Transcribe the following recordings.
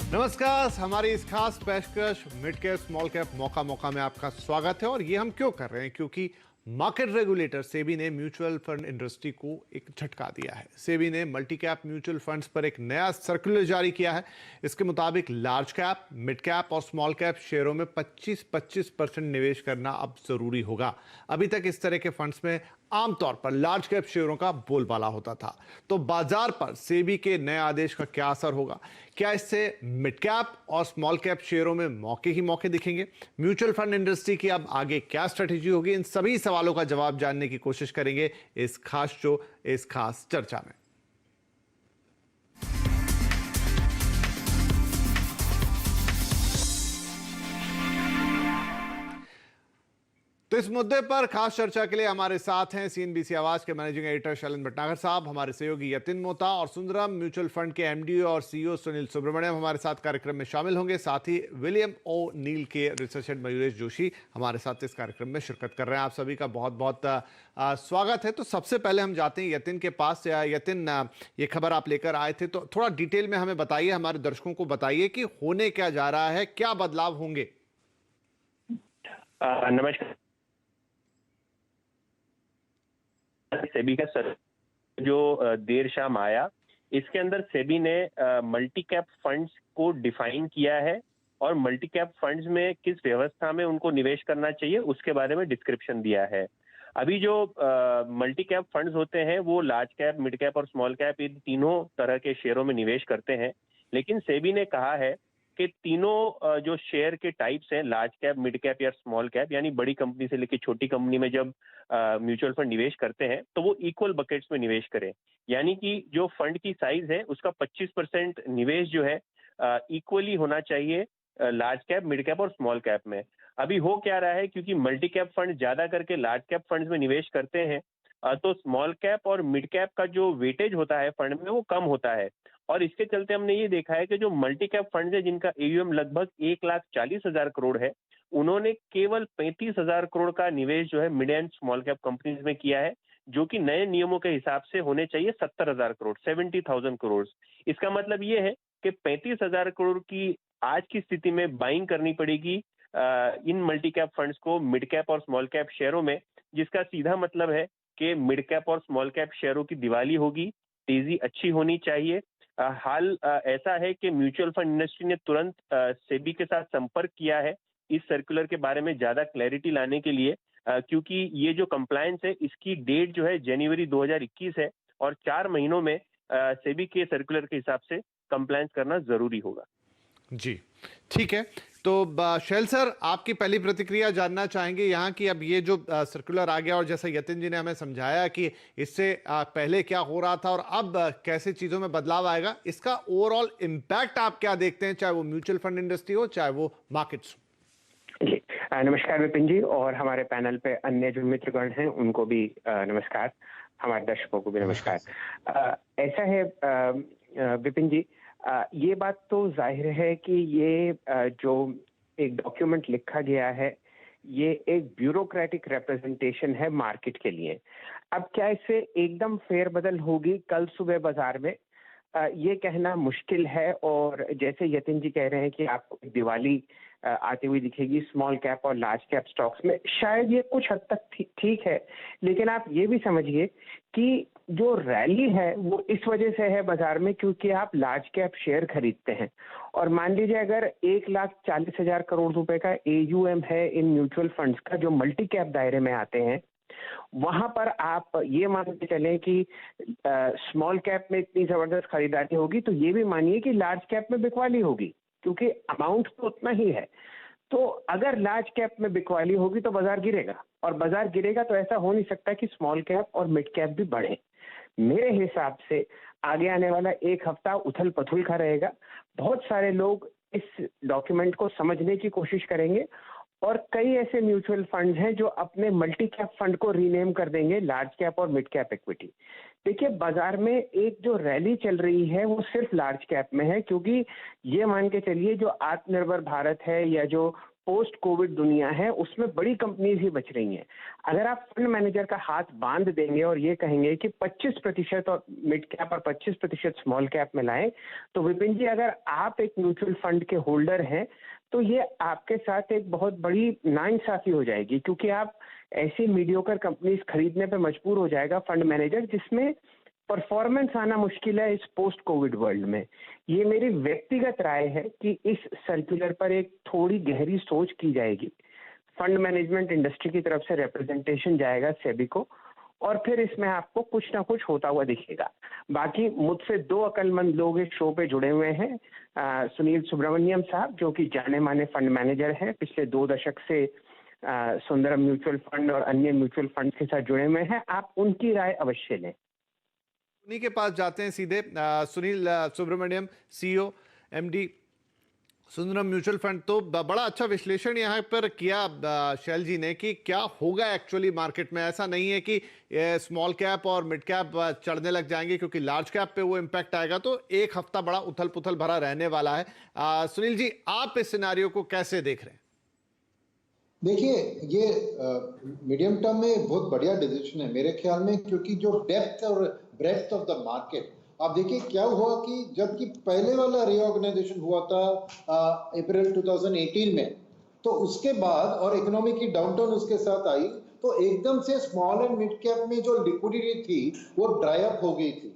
नमस्कार, हमारी इस खास पेशकश मिड कैप स्मॉल कैप मौका में आपका स्वागत है। और ये हम क्यों कर रहे हैं? क्योंकि मार्केट रेगुलेटर सेबी ने म्यूचुअल फंड इंडस्ट्री को एक झटका दिया है। सेबी ने मल्टी कैप म्यूचुअल फंड्स पर एक नया सर्कुलर जारी किया है। इसके मुताबिक लार्ज कैप, मिड कैप और स्मॉल कैप शेयरों में 25% निवेश करना अब जरूरी होगा। अभी तक इस तरह के फंड्स में आमतौर पर लार्ज कैप शेयरों का बोलबाला होता था। तो बाजार पर सेबी के नए आदेश का क्या असर होगा? क्या इससे मिड कैप और स्मॉल कैप शेयरों में मौके ही मौके दिखेंगे? म्यूचुअल फंड इंडस्ट्री की अब आगे क्या स्ट्रेटेजी होगी? इन सभी सवालों का जवाब जानने की कोशिश करेंगे इस खास शो, इस खास चर्चा में। तो इस मुद्दे पर खास चर्चा के लिए हमारे साथ हैं सीएनबीसी आवाज के मैनेजिंग एडिटर शैलेंद्र भटनागर साहब, हमारे सहयोगी यतिन मोता और सुंदरम म्यूचुअल फंड के एमडी और सीईओ सुनील सुब्रमण्यम हमारे साथ कार्यक्रम में शामिल होंगे। साथ ही विलियम ओ नील के रिसर्च हेड मयूरेश जोशी हमारे साथ इस कार्यक्रम में शिरकत कर रहे हैं। आप सभी का बहुत बहुत स्वागत है। तो सबसे पहले हम जाते हैं यतिन के पास। यतिन, ये खबर आप लेकर आए थे, तो थोड़ा डिटेल में हमें बताइए, हमारे दर्शकों को बताइए कि होने क्या जा रहा है, क्या बदलाव होंगे? नमस्कार। सेबी का सर जो देर शाम आया, इसके अंदर सेबी ने मल्टी कैप फंड्स को डिफाइन किया है और मल्टी कैप फंड्स में किस व्यवस्था में उनको निवेश करना चाहिए उसके बारे में डिस्क्रिप्शन दिया है। अभी जो मल्टी कैप फंड्स होते हैं वो लार्ज कैप, मिड कैप और स्मॉल कैप, इन तीनों तरह के शेयरों में निवेश करते हैं। लेकिन सेबी ने कहा है कि तीनों जो शेयर के टाइप्स हैं, लार्ज कैप, मिड कैप या स्मॉल कैप, यानी बड़ी कंपनी से लेकर छोटी कंपनी में जब म्यूचुअल फंड निवेश करते हैं तो वो इक्वल बकेट्स में निवेश करें। यानी कि जो फंड की साइज है उसका 25% निवेश जो है इक्वली होना चाहिए लार्ज कैप, मिड कैप और स्मॉल कैप में। अभी हो क्या रहा है, क्योंकि मल्टी कैप फंड ज्यादा करके लार्ज कैप फंड्स में निवेश करते हैं, तो स्मॉल कैप और मिड कैप का जो वेटेज होता है फंड में वो कम होता है। और इसके चलते हमने ये देखा है कि जो मल्टी कैप फंड है जिनका एयूएम लगभग 1,40,000 करोड़ है, उन्होंने केवल 35,000 करोड़ का निवेश जो है mid and small cap companies में किया है, जो कि नए नियमों के हिसाब से होने चाहिए 70,000 करोड़, 70,000 करोड़। इसका मतलब ये है कि 35,000 करोड़ की आज की स्थिति में बाइंग करनी पड़ेगी इन मल्टी कैप फंड्स को मिड कैप और स्मॉल कैप शेयरों में, जिसका सीधा मतलब है कि मिड कैप और स्मॉल कैप शेयरों की दिवाली होगी, तेजी अच्छी होनी चाहिए। हाल ऐसा है कि म्यूचुअल फंड इंडस्ट्री ने तुरंत सेबी के साथ संपर्क किया है इस सर्कुलर के बारे में ज्यादा क्लैरिटी लाने के लिए, क्योंकि ये जो कंप्लायंस है इसकी डेट जो है जनवरी 2021 है और 4 महीनों में सेबी के सर्कुलर के हिसाब से कंप्लायंस करना जरूरी होगा। जी, ठीक है। तो शैल सर, आपकी पहली प्रतिक्रिया जानना चाहेंगे यहाँ की। अब ये जो सर्कुलर आ गया और जैसा यतिन जी ने हमें समझाया कि इससे पहले क्या हो रहा था और अब कैसे चीजों में बदलाव आएगा, इसका ओवरऑल इम्पैक्ट आप क्या देखते हैं, चाहे वो म्यूचुअल फंड इंडस्ट्री हो चाहे वो मार्केट्स? जी, नमस्कार विपिन जी, और हमारे पैनल पे अन्य जो मित्रगण हैं उनको भी नमस्कार, हमारे दर्शकों को भी नमस्कार। ऐसा है विपिन जी, ये बात तो जाहिर है कि ये जो एक डॉक्यूमेंट लिखा गया है ये एक ब्यूरोक्रेटिक रिप्रेजेंटेशन है मार्केट के लिए। अब क्या इससे एकदम फेरबदल होगी कल सुबह बाजार में, ये कहना मुश्किल है। और जैसे यतिन जी कह रहे हैं कि आपको दिवाली आती हुई दिखेगी स्मॉल कैप और लार्ज कैप स्टॉक्स में, शायद ये कुछ हद तक ठीक है। लेकिन आप ये भी समझिए कि जो रैली है वो इस वजह से है बाजार में क्योंकि आप लार्ज कैप शेयर खरीदते हैं। और मान लीजिए अगर 1,40,000 करोड़ रुपए का एयूएम है इन म्यूचुअल फंड्स का जो मल्टी कैप दायरे में आते हैं, वहां पर आप ये मान के चलें कि स्मॉल कैप में इतनी जबरदस्त खरीदारी होगी तो ये भी मानिए कि लार्ज कैप में बिकवाली होगी, क्योंकि अमाउंट तो उतना ही है। तो अगर लार्ज कैप में बिकवाली होगी तो बाजार गिरेगा, और बाजार गिरेगा तो ऐसा हो नहीं सकता कि स्मॉल कैप और मिड कैप भी बढ़े। मेरे हिसाब से आगे आने वाला एक हफ्ता उथल पथुल का रहेगा। बहुत सारे लोग इस डॉक्यूमेंट को समझने की कोशिश करेंगे और कई ऐसे म्यूचुअल फंड्स हैं जो अपने मल्टी कैप फंड को रीनेम कर देंगे लार्ज कैप और मिड कैप इक्विटी। देखिए, बाजार में एक जो रैली चल रही है वो सिर्फ लार्ज कैप में है, क्योंकि ये मान के चलिए जो आत्मनिर्भर भारत है या जो पोस्ट कोविड दुनिया है उसमें बड़ी कंपनीज ही बच रही हैं। अगर आप फंड मैनेजर का हाथ बांध देंगे और ये कहेंगे कि 25% और मिड कैप और 25% स्मॉल कैप में लाएं, तो विपिन जी अगर आप एक म्यूचुअल फंड के होल्डर हैं तो ये आपके साथ एक बहुत बड़ी नाइंसाफी हो जाएगी, क्योंकि आप ऐसी मीडियोकर कंपनीज खरीदने पे मजबूर हो जाएगा फंड मैनेजर जिसमें परफॉर्मेंस आना मुश्किल है इस पोस्ट कोविड वर्ल्ड में। ये मेरी व्यक्तिगत राय है कि इस सर्कुलर पर एक थोड़ी गहरी सोच की जाएगी। फंड मैनेजमेंट इंडस्ट्री की तरफ से रिप्रेजेंटेशन जाएगा सेबी को और फिर इसमें आपको कुछ ना कुछ होता हुआ दिखेगा। बाकी मुझसे दो अक्लमंद लोग इस शो पे जुड़े हुए हैं, सुनील सुब्रमण्यम साहब जो कि जाने माने फंड मैनेजर हैं, पिछले 2 दशक से सुंदरम म्यूचुअल फंड और अन्य म्यूचुअल फंड के साथ जुड़े हुए हैं। आप उनकी राय अवश्य लें। उन्हीं के पास जाते हैं सीधे। Sunil Subramaniam, CEO MD Sundaram mutual fund, तो बड़ा अच्छा विश्लेषण यहाँ पर किया शैल जी ने कि क्या होगा एक्चुअली मार्केट में। ऐसा नहीं है कि स्मॉल कैप और मिड कैप चढ़ने लग जाएंगे, क्योंकि लार्ज कैप पे वो इम्पैक्ट आएगा, तो एक हफ्ता बड़ा उथल पुथल भरा रहने वाला है। सुनील जी, आप इस सिनेरियो को कैसे देख रहे हैं? देखिए, ये मीडियम टर्म में बहुत बढ़िया डिसीजन है मेरे ख्याल में, क्योंकि जो डेप्थ और ब्रेड्थ ऑफ द मार्केट, आप देखिए क्या हुआ कि जबकि पहले वाला रीऑर्गेनाइजेशन हुआ था अप्रैल 2018 में, तो उसके बाद और इकोनॉमी की डाउनटर्न उसके साथ आई, तो एकदम से स्मॉल एंड मिड कैप में जो लिक्विडिटी थी वो ड्राई अप हो गई थी।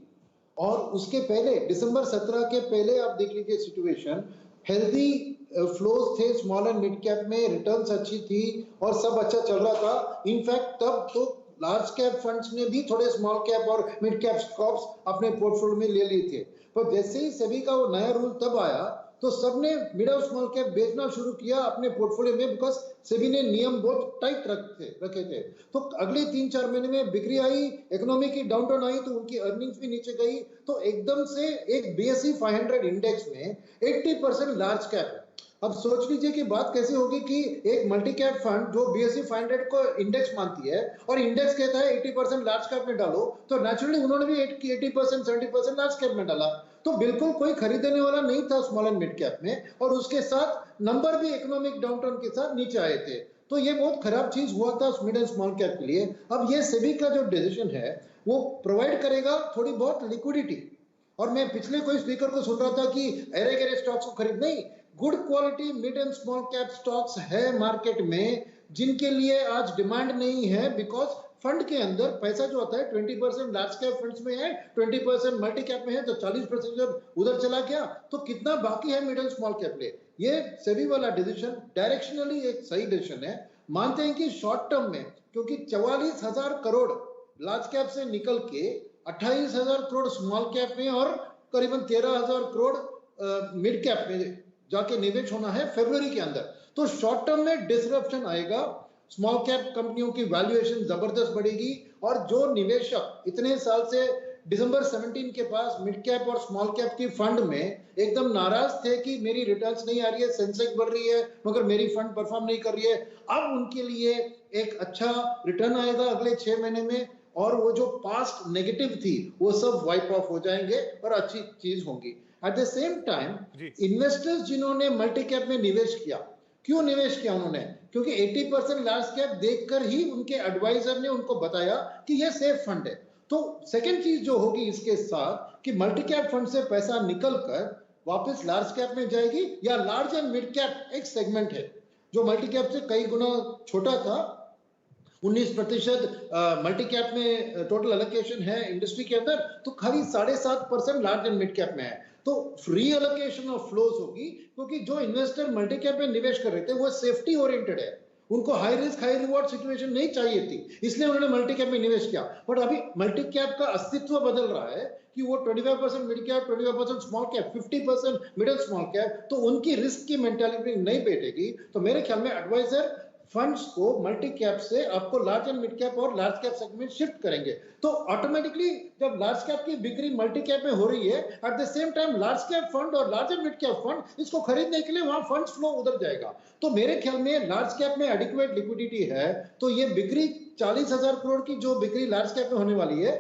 और उसके पहले दिसंबर 17 के पहले आप देख लीजिए सिचुएशन, हेल्दी फ्लोज थे स्मॉल एंड मिड कैप में, रिटर्न्स अच्छी थी और सब अच्छा चल रहा था। इनफैक्ट तब तो लार्ज कैप फंड्स ने भी थोड़े स्मॉल कैप और मिड कैप स्टॉक्स अपने पोर्टफोलियो में ले लिए थे। पर जैसे ही सेबी का वो नया रूल तब आया तो सबने मिड और स्मॉल कैप बेचना शुरू किया अपने पोर्टफोलियो में, बिकॉज सेबी ने नियम बहुत टाइट रखे थे। तो अगले 3-4 महीने में बिक्री आई, इकोनॉमी की डाउनटर्न आई, तो उनकी अर्निंग्स भी नीचे गई। तो एकदम से एक BSE 500 इंडेक्स में 80% लार्ज कैप है। अब सोच लीजिए कि बात कैसे होगी कि एक मल्टी कैप फंड जो BSE 500 को इंडेक्स मानती है और इंडेक्स कहता है 80% लार्ज कैप में डालो, तो नेचुरली उन्होंने भी 80% 70% लार्ज कैप में डाला। तो बिल्कुल कोई खरीदने वाला नहीं था स्मॉल एंड मिड कैप में, और उसके साथ नंबर भी इकोनॉमिक डाउनटर्न के साथ नीचे आए थे। तो ये बहुत खराब चीज हुआ था मिड एंड स्मॉल कैप के लिए। अब ये सेबी का जो डिसीजन है वो प्रोवाइड करेगा थोड़ी बहुत लिक्विडिटी। और मैं पिछले कोई स्पीकर को सुन रहा था कि अरे गरे स्टॉक्स को खरीद, नहीं, good quality mid and small cap stocks है मार्केट में जिनके लिए आज डिमांड नहीं है, बिकॉज फंड के अंदर पैसा जो आता है 20% लार्ज कैप फंड्स में है, 20% मल्टी कैप में है, तो 40% जब उधर चला गया तो कितना बाकी है मिड एंड स्मॉल कैप में। ये सेबी वाला डिसीजन डायरेक्शनली एक सही डिसीजन है। मानते हैं कि शॉर्ट टर्म में, क्योंकि 44,000 करोड़ लार्ज कैप से निकल के 28,000 करोड़ स्मॉल कैप में और करीबन 13,000 करोड़ मिड कैप में जाके निवेश होना है फरवरी के अंदर, तो शॉर्ट टर्म में डिसरप्शन आएगा। स्मॉल कैप कंपनियों की वैल्यूएशन जबरदस्त बढ़ेगी, और जो निवेशक इतने साल से दिसंबर 17 के पास मिड कैप और स्मॉल कैप की फंड में एकदम नाराज थे कि मेरी रिटर्न्स नहीं आ रही है, सेंसेक्स बढ़ रही है मगर मेरी फंड परफॉर्म नहीं कर रही है, अब उनके लिए एक अच्छा रिटर्न आएगा अगले 6 महीने में, और वो जो पास्ट नेगेटिव थी वो सब वाइप ऑफ हो जाएंगे और अच्छी चीज होगी। Eight the same time investors जिन्होंने मल्टी कैप में निवेश किया, क्यों निवेश किया उन्होंने? क्योंकि 80% लार्ज कैप देखकर ही उनके एडवाइजर ने उनको बताया कि यह सेफ फंड है। तो सेकंड चीज जो होगी इसके साथ कि मल्टी कैप फंड से पैसा निकलकर वापस लार्ज कैप में जाएगी, या लार्ज एंड मिड कैप एक सेगमेंट है जो मल्टी कैप से कई गुना छोटा था। 19% मल्टी कैप में टोटल एलोकेशन है इंडस्ट्री के अंदर, तो खाली 7.5% लार्ज एंड मिड कैप में है। तो फ्री एलोकेशन ऑफ फ्लोज होगी, क्योंकि जो इन्वेस्टर मल्टी कैप में निवेश कर रहे थे वो सेफ्टी ओरिएंटेड है, उनको high risk high reward situation नहीं चाहिए थी, इसलिए उन्होंने मल्टी कैप में निवेश किया। बट अभी मल्टी कैप का अस्तित्व बदल रहा है कि वो 25% mid cap, 25% small cap, 50% middle small cap, तो उनकी रिस्क की मेंटालिटी नहीं बैठेगी। तो मेरे ख्याल में एडवाइजर फंड्स को मल्टी कैप से आपको लार्ज एंड मिड कैप और लार्ज कैप सेगमेंट शिफ्ट करेंगे, तो ऑटोमेटिकली जब लार्ज कैप की बिक्री मल्टी कैप में हो रही है, at the same time large cap fund और large and mid cap fund इसको खरीदने के लिए वहां फंड्स फ्लो उधर जाएगा। तो मेरे ख्याल में लार्ज कैप में एडिक्वेट लिक्विडिटी है, तो ये बिक्री 40,000 करोड़ की जो बिक्री लार्ज कैप में होने वाली है,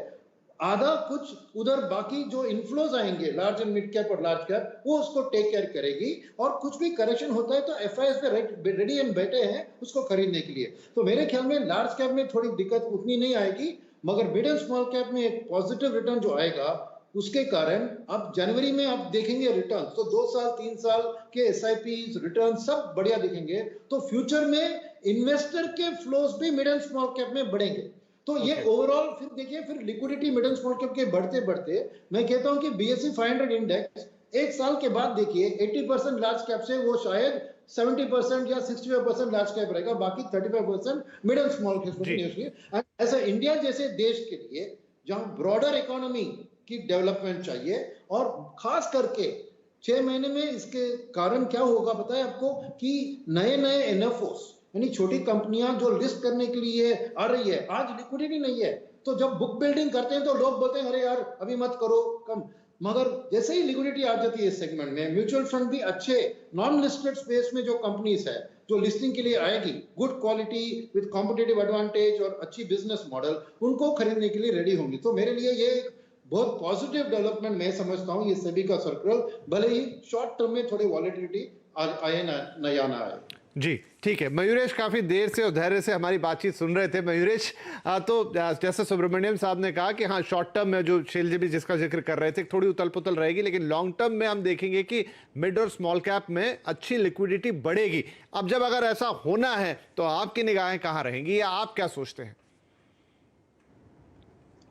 आधा कुछ उधर बाकी जो इनफ्लोज आएंगे लार्ज एंड मिड कैप और लार्ज कैप वो उसको टेक केयर करेगी, और कुछ भी करेक्शन होता है तो एफआईएस पे रेडी एंड बैठे हैं उसको खरीदने के लिए। तो मेरे ख्याल में लार्ज कैप में थोड़ी दिक्कत उतनी नहीं आएगी, मगर मिड एंड स्मॉल कैप में एक पॉजिटिव रिटर्न जो आएगा उसके कारण अब जनवरी में आप देखेंगे रिटर्न, तो 2 साल 3 साल के एसआईपी रिटर्न सब बढ़िया दिखेंगे। तो फ्यूचर में इन्वेस्टर के फ्लोज भी मिड एंड स्मॉल कैप में बढ़ेंगे। तो ये ओवरऑल फिर देखिए, फिर liquidity mid and small cap के बढ़ते बढ़ते मैं कहता हूं कि बीएसई 500 इंडेक्स एक साल के बाद देखिए 80% लार्ज कैप से वो शायद 70% या 65% लार्ज कैप रहेगा, बाकी 35% मिड एंड स्मॉल कैप। ऐसा इंडिया जैसे देश के लिए जहां ब्रॉडर इकोनॉमी की डेवलपमेंट चाहिए, और खास करके 6 महीने में इसके कारण क्या होगा पता है आपको, कि नए नए एनएफओस यानी छोटी कंपनियां जो लिस्ट करने के लिए आ रही है, आज लिक्विडिटी नहीं है, तो जब बुक बिल्डिंग करते हैं तो लोग बोलते हैं अरे यार अभी मत करो कम, मगर जैसे ही लिक्विडिटी आ जाती है इस सेगमेंट में, म्यूचुअल फंड भी अच्छे नॉन लिस्टेड स्पेस में जो कंपनीज है जो लिस्टिंग के लिए आएगी, good quality with competitive advantage और अच्छी बिजनेस मॉडल, उनको खरीदने के लिए रेडी होंगी। तो मेरे लिए ये एक बहुत पॉजिटिव डेवलपमेंट मैं समझता हूं, ये सेबी का सर्कुलर, भले ही शॉर्ट टर्म में थोड़ी वॉलेटिलिटी आए ना आए। जी ठीक है, मयूरेश काफी देर से और धैर्य से हमारी बातचीत सुन रहे थे। मयूरेश, तो जैसे सुब्रमण्यम साहब ने कहा कि हाँ शॉर्ट टर्म में जो शैलजी भी जिसका जिक्र कर रहे थे थोड़ी उतल पुतल रहेगी, लेकिन लॉन्ग टर्म में हम देखेंगे कि मिड और स्मॉल कैप में अच्छी लिक्विडिटी बढ़ेगी। अब जब अगर ऐसा होना है तो आपकी निगाहें कहाँ रहेंगी, या आप क्या सोचते हैं?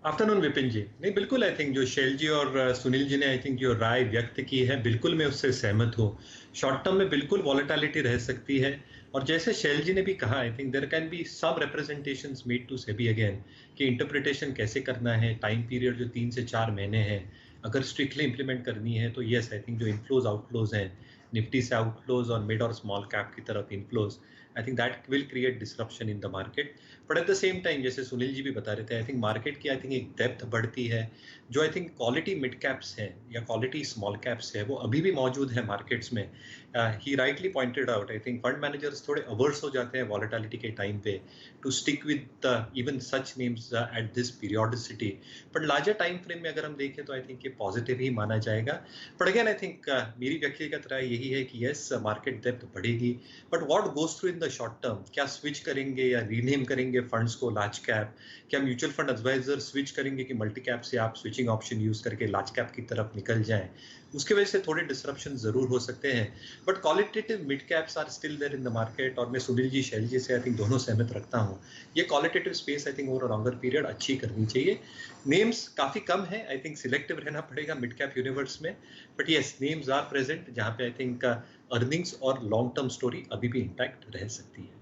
आफ्टरनून विपिन जी। नहीं बिल्कुल, आई थिंक जो शैल जी और सुनील जी ने आई थिंक जो राय व्यक्त की है बिल्कुल मैं उससे सहमत हूँ। शॉर्ट टर्म में बिल्कुल वॉलेटिलिटी रह सकती है, और जैसे शैल जी ने भी कहा I think there can be some representations made to SEBI again कि इंटरप्रिटेशन कैसे करना है, टाइम पीरियड जो 3 से 4 महीने है अगर स्ट्रिक्टली इंप्लीमेंट करनी है तो यस आई थिंक जो इनफ्लोज आउटफ्लोज हैं, निफ्टी से आउटफ्लोज और मिड और स्मॉल कैप की तरफ inflows, I think that will create disruption in the market. But at the same time जैसे सुनील जी भी बता रहे थे, आई थिंक मार्केट की आई थिंक एक डेप्थ बढ़ती है, जो I think quality mid caps हैं या क्वालिटी स्मॉल कैप्स है वो अभी भी मौजूद है मार्केट्स में। He rightly pointed out, I think fund managers थोड़े अवर्स हो जाते हैं वॉलेटिलिटी के टाइम पे to stick with even such names at this periodicity, but larger time frame में अगर हम देखें तो आई थिंक ये पॉजिटिव ही माना जाएगा। बट अगेन आई थिंक मेरी व्यक्तिगत राय यही है कि यस मार्केट डेप्थ बढ़ेगी, but what goes through in the short term, क्या स्विच करेंगे या रीनेम करेंगे फंड्स को लार्ज कैप, क्या म्यूचुअल फंड एडवाइजर स्विच करेंगे कि मल्टी कैप से आप स्विचिंग ऑप्शन यूज करके लार्ज कैप की तरफ निकल जाएं, उसके वजह से थोड़े डिसरप्शन जरूर हो सकते हैं। But qualitative mid caps are still there in the market, और मैं सुनील जी शैल जी से आई थिंक दोनों सहमत रखता हूं, ये qualitative space I think over a longer period अच्छी करनी चाहिए। नेम्स काफी कम है, आई थिंक सिलेक्टिव रहना पड़ेगा मिड कैप यूनिवर्स में, but yes names are present जहां पे आई थिंक अर्निंग्स और लॉन्ग टर्म स्टोरी अभी भी इंटैक्ट रह सकती है।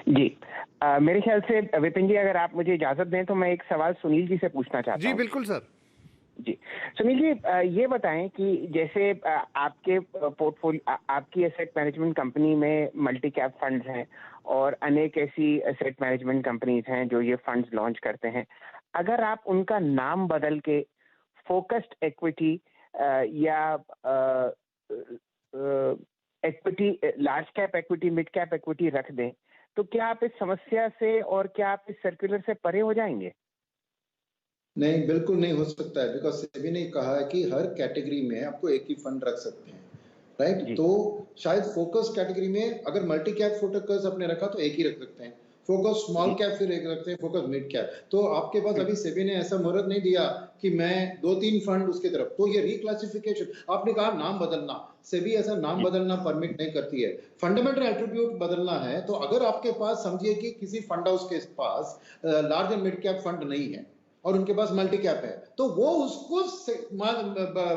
जी मेरे ख्याल से विपिन जी अगर आप मुझे इजाजत दें तो मैं एक सवाल सुनील जी से पूछना चाहता हूं। जी बिल्कुल सर। जी सुनील जी, ये बताएं कि जैसे आपके पोर्टफोलियो, आपकी एसेट मैनेजमेंट कंपनी में मल्टी कैप फंड्स हैं और अनेक ऐसी एसेट मैनेजमेंट कंपनीज हैं जो ये फंड्स लॉन्च करते हैं, अगर आप उनका नाम बदल के फोकस्ड इक्विटी या equity, large cap equity, mid cap equity रख दें, तो क्या आप इस समस्या से और क्या आप इस सर्कुलर से परे हो जाएंगे? नहीं, बिल्कुल नहीं हो सकता है, बिकॉज सेबी ने कहा है कि हर कैटेगरी में आपको एक ही फंड रख सकते हैं, राइट। तो शायद फोकस कैटेगरी में अगर मल्टी कैप फोकस आपने रखा तो एक ही रख सकते हैं, फोकस स्मॉल कैप फिर एक रखते हैं, फोकस मिड कैप। तो आपके पास अभी सेबी ने ऐसा मुहूर्त नहीं दिया कि मैं 2-3 फंड उसके तरफ, तो ये रिक्लासिफिकेशन आपने कहा नाम बदलना, सेबी ऐसा नाम बदलना परमिट नहीं करती है। फंडामेंटल एट्रीब्यूट बदलना है, तो अगर आपके पास समझिए कि किसी फंड हाउस के पास large and mid cap fund नहीं है और उनके पास मल्टी कैप है, तो वो उसको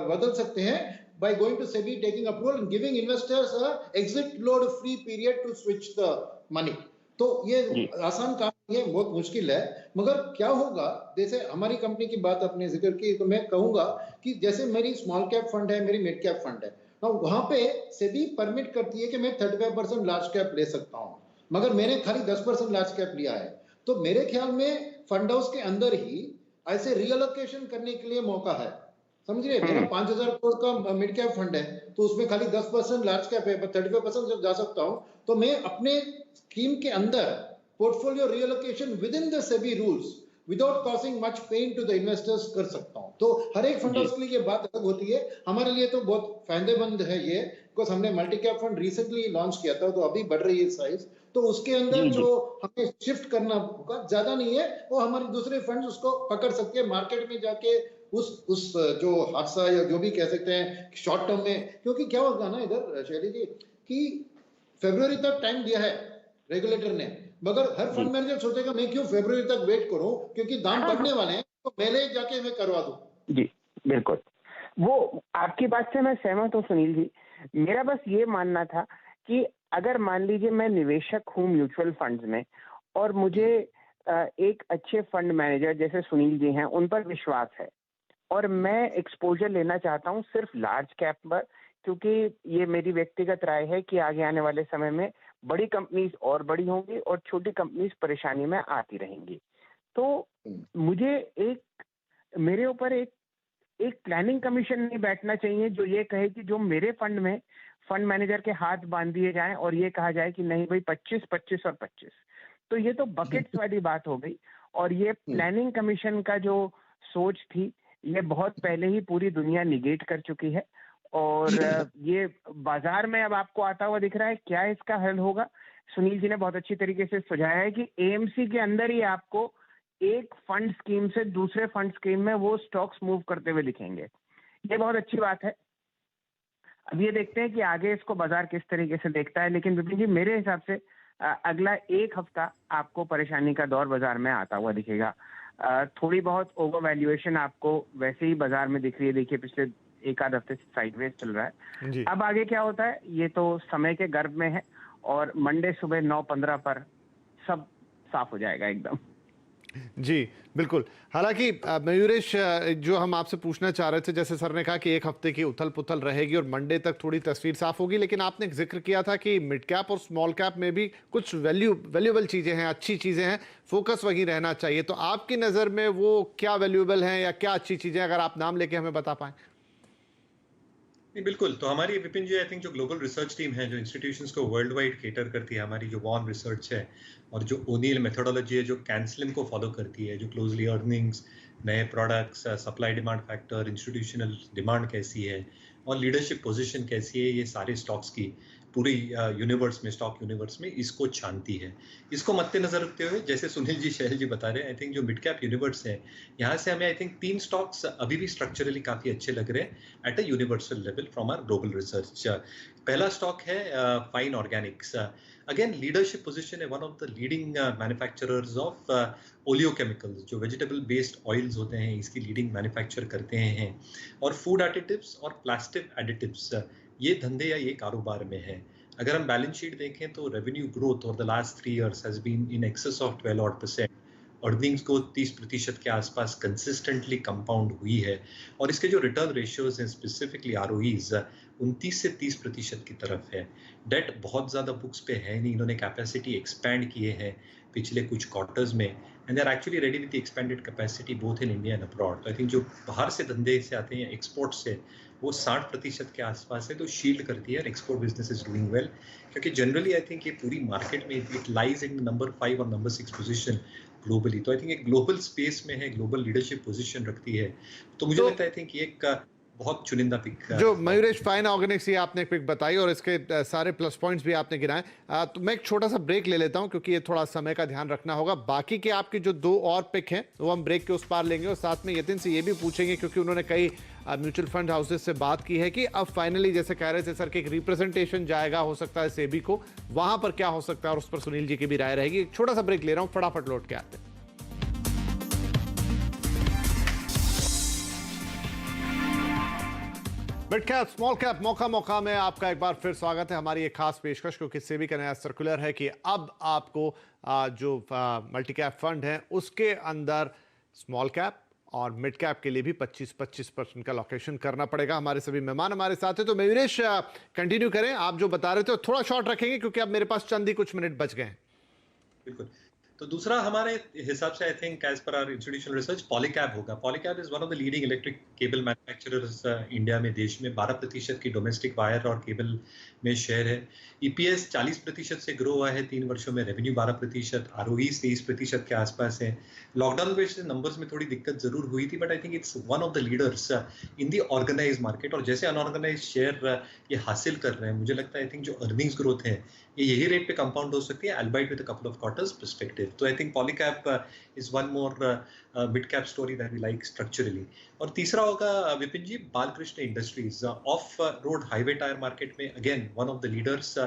बदल सकते हैं by going to SEBI, taking approval and giving investors a exit load free period to switch the money. तो ये आसान काम नहीं है, बहुत मुश्किल है। मगर क्या होगा, जैसे हमारी कंपनी की बात आपने जिक्र की, तो मैं कहूंगा कि जैसे मेरी स्मॉल कैप फंड है, मेरी मिड कैप फंड है, तो वहां पे सेबी परमिट करती है कि मैं 35% लार्ज कैप ले सकता हूं, मगर मैंने खाली 10% लार्ज कैप लिया है। तो मेरे ख्याल में फंड हाउस के अंदर ही ऐसे रिएलोकेशन करने के लिए मौका है, समझ रहे। मेरा 5000 करोड़ का मिड कैप फंड है, तो उसमें खाली 10% लार्ज कैप है, 35% जब जा सकता हूं, तो मैं अपने स्कीम के अंदर portfolio reallocation within the SEBI rules without causing much pain to the investors कर सकता हूं। तो हर एक फंड हाउस के लिए ये बात अलग होती है, हमारे लिए तो बहुत फायदेमंद है ये, बिकॉज हमने multi cap fund recently launch किया था, तो अभी बढ़ रही है साइज, तो उसके अंदर जो हमें शिफ्ट करना होगा ज्यादा नहीं है, वो हमारे दूसरे फंड्स उसको पकड़ सकते हैं मार्केट में जाके उस जो हादसा या जो भी कह सकते हैं शॉर्ट टर्म में। क्योंकि क्या होगा ना इधर शैली जी कि फरवरी तक टाइम दिया है रेगुलेटर ने, मगर हर फंड मैनेजर सोचेगा मैं क्यों फरवरी तक वेट करूं, क्योंकि दाम बढ़ने वाले हैं, तो पहले जाके मैं करवा दूं। जी बिल्कुल, वो आपकी बात से मैं सहमत हूँ सुनील जी। मेरा बस ये मानना था कि अगर मान लीजिए मैं निवेशक हूँ म्यूचुअल फंड्स में और मुझे एक अच्छे फंड मैनेजर जैसे सुनील जी हैं उन पर विश्वास है और मैं एक्सपोजर लेना चाहता हूँ सिर्फ लार्ज कैप पर, क्योंकि ये मेरी व्यक्तिगत राय है कि आगे आने वाले समय में बड़ी कंपनीज और बड़ी होंगी और छोटी कंपनीज परेशानी में आती रहेंगी। तो मुझे मेरे ऊपर एक प्लानिंग कमीशन नहीं बैठना चाहिए जो ये कहे कि जो मेरे फंड में फंड मैनेजर के हाथ बांध दिए जाएं और ये कहा जाए कि नहीं भाई 25, 25 और 25। तो ये तो बकेट्स वाली बात हो गई। और ये प्लानिंग कमीशन का जो सोच थी ये बहुत पहले ही पूरी दुनिया निगेट कर चुकी है और ये बाजार में अब आपको आता हुआ दिख रहा है। क्या इसका हल होगा? सुनील जी ने बहुत अच्छी तरीके से सुझाया है कि एएमसी के अंदर ही आपको एक फंड स्कीम से दूसरे फंड स्कीम में वो स्टॉक्स मूव करते हुए दिखेंगे। ये बहुत अच्छी बात है। अब ये देखते हैं कि आगे इसको बाजार किस तरीके से देखता है। लेकिन विपिन जी मेरे हिसाब से अगला एक हफ्ता आपको परेशानी का दौर बाजार में आता हुआ दिखेगा। थोड़ी बहुत ओवर वैल्यूएशन आपको वैसे ही बाजार में दिख रही है। देखिए पिछले एक आध हफ्ते से साइडवेज चल रहा है। अब आगे क्या होता है ये तो समय के गर्भ में है और मंडे सुबह 9:15 पर सब साफ हो जाएगा एकदम। जी बिल्कुल। हालांकि मयूरेश, जो हम आपसे पूछना चाह रहे थे, जैसे सर ने कहा कि एक हफ्ते की उथल पुथल रहेगी और मंडे तक थोड़ी तस्वीर साफ होगी, लेकिन आपने जिक्र किया था कि मिड कैप और स्मॉल कैप में भी कुछ वैल्यूएबल चीजें हैं, अच्छी चीजें हैं, फोकस वहीं रहना चाहिए। तो आपकी नजर में वो क्या वैल्यूएबल हैं या क्या अच्छी चीजें, अगर आप नाम लेके हमें बता पाएं। बिल्कुल। तो हमारी विपिन जी आई थिंक जो ग्लोबल रिसर्च टीम है जो इंस्टीट्यूशंस को वर्ल्ड वाइड केटर करती है, हमारी जो वॉन रिसर्च है और जो ओनियल मेथोडोलॉजी है जो कैंसलिम को फॉलो करती है, जो क्लोजली अर्निंग्स, नए products, supply demand factor, institutional demand कैसी है और लीडरशिप पोजीशन कैसी है, ये सारे स्टॉक्स की पूरी यूनिवर्स में, स्टॉक यूनिवर्स में इसको छानती है। इसको मद्देनजर रखते हुए जैसे सुनील जी, शैल जी बता रहे हैं, आई थिंक जो मिड कैप यूनिवर्स है यहाँ से हमें आई थिंक 3 स्टॉक्स अभी भी स्ट्रक्चरली काफी अच्छे लग रहे हैं at a universal level from our global research. पहला स्टॉक है fine organics. Again leadership position है, one of the leading manufacturers of oleochemicals, जो वेजिटेबल बेस्ड ऑयल्स होते हैं इसकी लीडिंग मैन्युफैक्चर करते हैं। और फूड एडिटिव्स और प्लास्टिक एडिटिव्स ये धंधे या ये कारोबार में है। अगर हम बैलेंस शीट देखें तो revenue growth over the last 3 years has been in excess of 12% earnings को 30% के आसपास कंसिस्टेंटली कंपाउंड हुई है और इसके जो रिटर्न रेशियोज हैं स्पेसिफिकली आरओईज 29 से 30% की तरफ है। डेट बहुत ज़्यादा बुक्स पे है नहीं, इन्होंने कैपेसिटी एक्सपैंड किए हैं पिछले कुछ क्वार्टर्स में and they are actually ready with the expanded capacity both in India and abroad. तो आई थिंक जो बाहर से धंधे से आते हैं एक्सपोर्ट से वो 60% के आसपास है, तो शील्ड करती है। Export business is doing well क्योंकि जनरली आई थिंक ये पूरी मार्केट में इट लाइज इन नंबर 5 और नंबर 6 पोजीशन ग्लोबली। तो आई थिंक एक ग्लोबल स्पेस में है, ग्लोबल लीडरशिप पोजीशन रखती है। तो मुझे लगता है आई थिंक ये एक बहुत चुनिंदा पिक जो मयूरेश फाइन ऑर्गेनिक्स, ये आपने एक पिक बताई और इसके सारे प्लस पॉइंट्स भी आपने गिनाए। तो मैं एक छोटा सा ब्रेक ले लेता हूं क्योंकि ये थोड़ा समय का ध्यान रखना होगा। बाकी के आपके जो 2 और पिक हैं वो हम ब्रेक के उस पार लेंगे और साथ में यतिन से ये भी पूछेंगे क्योंकि उन्होंने कई म्यूचुअल फंड हाउसेस से बात की है कि अब फाइनली जैसे कह रहे थे सर कि एक रिप्रेजेंटेशन जाएगा हो सकता है सेबी को, वहां पर क्या हो सकता है और उस पर सुनील जी की भी राय रहेगी। एक छोटा सा ब्रेक ले रहा हूं, फटाफट लौट के आते हैं। मिड कैप स्मॉल कैप मौका में आपका एक बार फिर स्वागत है। हमारी एक खास पेशकश क्योंकि सेबी का नया सर्कुलर है कि अब आपको जो मल्टी कैप फंड है उसके अंदर स्मॉल कैप और मिड कैप के लिए भी 25% का लोकेशन करना पड़ेगा। हमारे सभी मेहमान हमारे साथ हैं, तो मयूरेश कंटिन्यू करें। आप जो बता रहे थे थोड़ा शॉर्ट रखेंगे क्योंकि अब मेरे पास चंद ही कुछ मिनट बच गए हैं। बिल्कुल। तो दूसरा हमारे हिसाब से I think as per our institutional research Polycab होगा। Polycab is one of the leading electric cable manufacturers India में, देश में 12% की डोमेस्टिक वायर और केबल में शेयर है। ईपीएस 40% से ग्रो हुआ है 3 वर्षों में, रेवेन्यू 12%, आरओई 23% के आसपास है। लॉकडाउन में नंबर्स में थोड़ी दिक्कत जरूर हुई थी, but I think it's one of the leaders in the organised market. और जैसे अनऑर्गेनाइज शेयर ये हासिल कर रहे हैं, मुझे लगता है आई थिंक जो अर्निंग्स ग्रोथ है ये यही रेट पे कंपाउंड हो सकती है, albeit with a couple of quarters perspective. तो I think Polycab is one more mid cap story that we like structurally. और तीसरा होगा Vipin ji, Balkrishna industries off road highway tyre market में, again one of the leaders,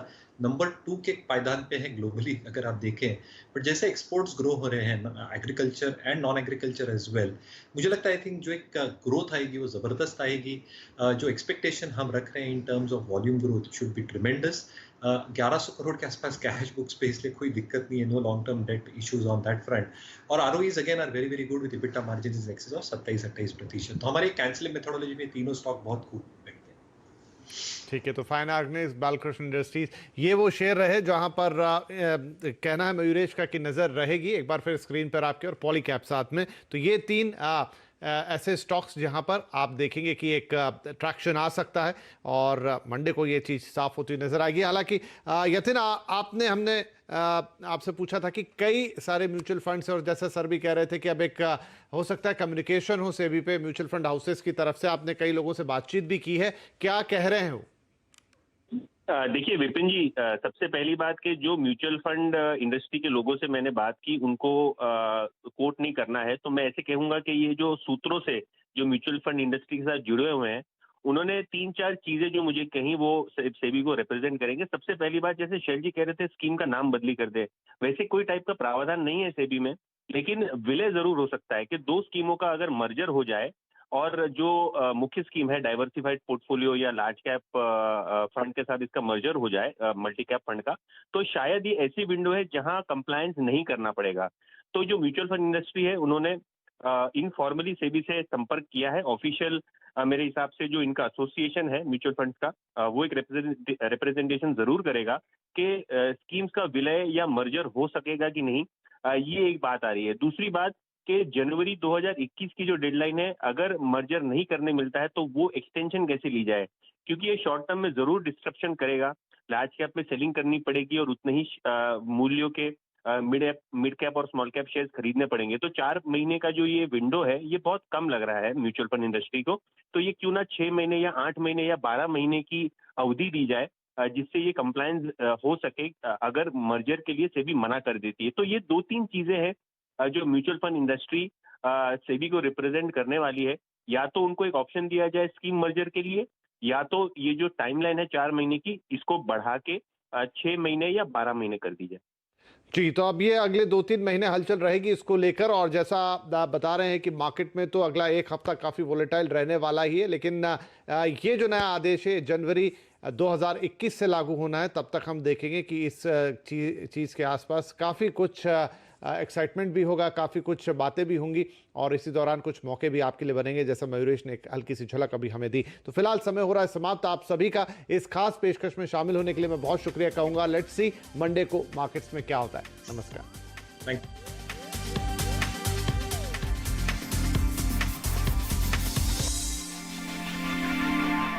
number 2 के पायदान पे है globally अगर आप देखें। बट जैसे एक्सपोर्ट्स ग्रो हो रहे हैं, agriculture and non agriculture as well, मुझे लगता है आई थिंक जो एक ग्रोथ आएगी वो जबरदस्त आएगी। जो एक्सपेक्टेशन हम रख रहे हैं in terms of volume growth should be tremendous. 1100 crore के आसपास कैश बुक्स पे, इसलिए कोई दिक्कत नहीं है, no long term debt issues on that front. और ROEs again are very very good with EBITDA margin is excess of 27-28%। तो हमारे कैंसिलिंग मेथोडोलॉजी में तीनों स्टॉक बहुत खूब बैठते हैं। ठीक है, तो फाइन ऑर्गेनाइज, बालकृष्ण इंडस्ट्रीज, ये वो शेयर रहे जहां पर कहना है मयूरेश का कि नज़र रहेगी एक बार फिर स्क्रीन पर आपके, और पॉलीकैब साथ में। तो ये 3 ऐसे स्टॉक्स जहां पर आप देखेंगे कि एक ट्रैक्शन आ सकता है और मंडे को ये चीज़ साफ होती हुई नजर आएगी। हालांकि यतिन, हमने आपसे पूछा था कि कई सारे म्यूचुअल फंड्स हैं, और जैसा सर भी कह रहे थे कि अब एक हो सकता है कम्युनिकेशन हो सेबी पे म्यूचुअल फंड हाउसेस की तरफ से, आपने कई लोगों से बातचीत भी की है, क्या कह रहे हैं वो? देखिए विपिन जी, सबसे पहली बात कि जो म्यूचुअल फंड इंडस्ट्री के लोगों से मैंने बात की उनको कोट नहीं करना है, तो मैं ऐसे कहूंगा कि ये जो सूत्रों से जो म्यूचुअल फंड इंडस्ट्री के साथ जुड़े हुए हैं, उन्होंने 3-4 चीजें जो मुझे कहीं वो सेबी को रिप्रेजेंट करेंगे। सबसे पहली बात, जैसे शैल जी कह रहे थे स्कीम का नाम बदली कर दे, वैसे कोई टाइप का प्रावधान नहीं है सेबी में, लेकिन विलय जरूर हो सकता है कि 2 स्कीमों का अगर मर्जर हो जाए और जो मुख्य स्कीम है डाइवर्सिफाइड पोर्टफोलियो या लार्ज कैप फंड के साथ इसका मर्जर हो जाए, मल्टी कैप फंड का, तो शायद ये ऐसी विंडो है जहां कंप्लायंस नहीं करना पड़ेगा। तो जो म्यूचुअल फंड इंडस्ट्री है उन्होंने इनफॉर्मली सेबी से संपर्क किया है। ऑफिशियल मेरे हिसाब से जो इनका एसोसिएशन है म्यूचुअल फंड का, वो एक रिप्रेजेंटेशन जरूर करेगा कि स्कीम्स का विलय या मर्जर हो सकेगा कि नहीं, ये एक बात आ रही है। दूसरी बात कि जनवरी 2021 की जो डेडलाइन है, अगर मर्जर नहीं करने मिलता है तो वो एक्सटेंशन कैसे ली जाए, क्योंकि ये शॉर्ट टर्म में जरूर डिस्ट्रप्शन करेगा। लार्ज कैप में सेलिंग करनी पड़ेगी और उतने ही मूल्यों के मिड कैप और स्मॉल कैप शेयर्स खरीदने पड़ेंगे। तो 4 महीने का जो ये विंडो है ये बहुत कम लग रहा है म्यूचुअल फंड इंडस्ट्री को। तो ये क्यों ना 6 महीने या 8 महीने या 12 महीने की अवधि दी जाए, जिससे ये कंप्लायंस हो सके अगर मर्जर के लिए सेबी मना कर देती है। तो ये 2-3 चीजें हैं जो म्यूचुअल फंड इंडस्ट्री सेबी को रिप्रेजेंट करने वाली है। या तो उनको एक ऑप्शन दिया जाए स्कीम मर्जर के लिए, या तो ये जो टाइमलाइन है 4 महीने की, इसको बढ़ा के 6 महीने या 12 महीने कर दी जाए। जी, तो अब ये अगले 2-3 महीने हलचल रहेगी इसको लेकर, और जैसा आप बता रहे हैं कि मार्केट में तो अगला 1 हफ्ता काफ़ी वोलेटाइल रहने वाला ही है, लेकिन ये जो नया आदेश है जनवरी 2021 से लागू होना है, तब तक हम देखेंगे कि इस चीज़ के आसपास काफ़ी कुछ एक्साइटमेंट भी होगा, काफ़ी कुछ बातें भी होंगी, और इसी दौरान कुछ मौके भी आपके लिए बनेंगे, जैसा मयूरेश ने एक हल्की सी झलक अभी हमें दी। तो फिलहाल समय हो रहा है समाप्त। आप सभी का इस खास पेशकश में शामिल होने के लिए मैं बहुत शुक्रिया कहूँगा। लेट्स सी मंडे को मार्केट्स में क्या होता है। नमस्कार। Thank you.